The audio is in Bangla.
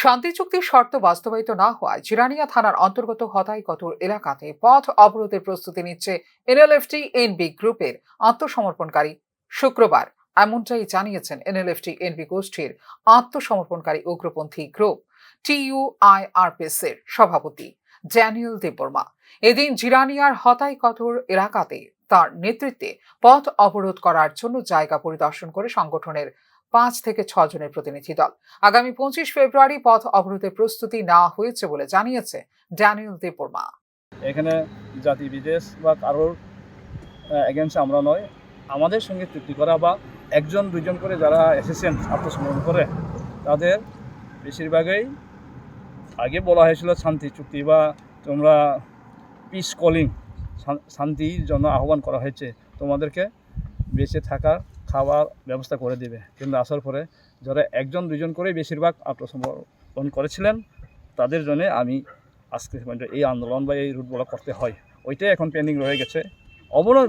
শান্তি চুক্তির শর্ত বাস্তবায়িত না হওয়ায় জিরানিয়া থানার অন্তর্গত হতাইকতর এলাকাতে পথ অবরোধের প্রস্তুতি নিচ্ছে এনএলএফটি এনবি গ্রুপের আত্মসমর্পণকারী। শুক্রবার এমনটাই জানিয়েছেন এনএলএফটি এনবি গোষ্ঠীর আত্মসমর্পণকারী উগ্রপন্থী গ্রুপ টিইউআইআরপিএস এর সভাপতি ড্যানিয়েল দেববর্মা। এদিন জিরানিয়ার হতাইকতর এলাকাতে তার নেতৃত্বে পথ অবরোধ করার জন্য জায়গা পরিদর্শন করে সংগঠনের 5 থেকে 6 জনের প্রতিনিধি দল আগামী 25 ফেব্রুয়ারি পথ অবরোধের প্রস্তুতি নেওয়া হয়েছে বলে জানিয়েছে ড্যানিয়েল দেববর্মা। এখানে জাতি বিদেশ বা কারোর এগেন্সে আমরা নয়, আমাদের সঙ্গে চুক্তি করা বা একজন দুজন করে যারা এসেছেন আত্মসমর্পণ করে তাদের বেশিরভাগই আগে বলা হয়েছিল শান্তি চুক্তি বা তোমরা পিস কলিং, শান্তির জন্য আহ্বান করা হয়েছে, তোমাদেরকে বেঁচে থাকার খাওয়ার ব্যবস্থা করে দেবে। কিন্তু আসার পরে যারা একজন দুজন করে বেশিরভাগ আত্মসমর্পণ করেছিলেন তাদের জন্য আমি আজকে এই আন্দোলন বা এই রুটগুলো করতে হয়, ওইটাই এখন পেন্ডিং রয়ে গেছে। অবরোধ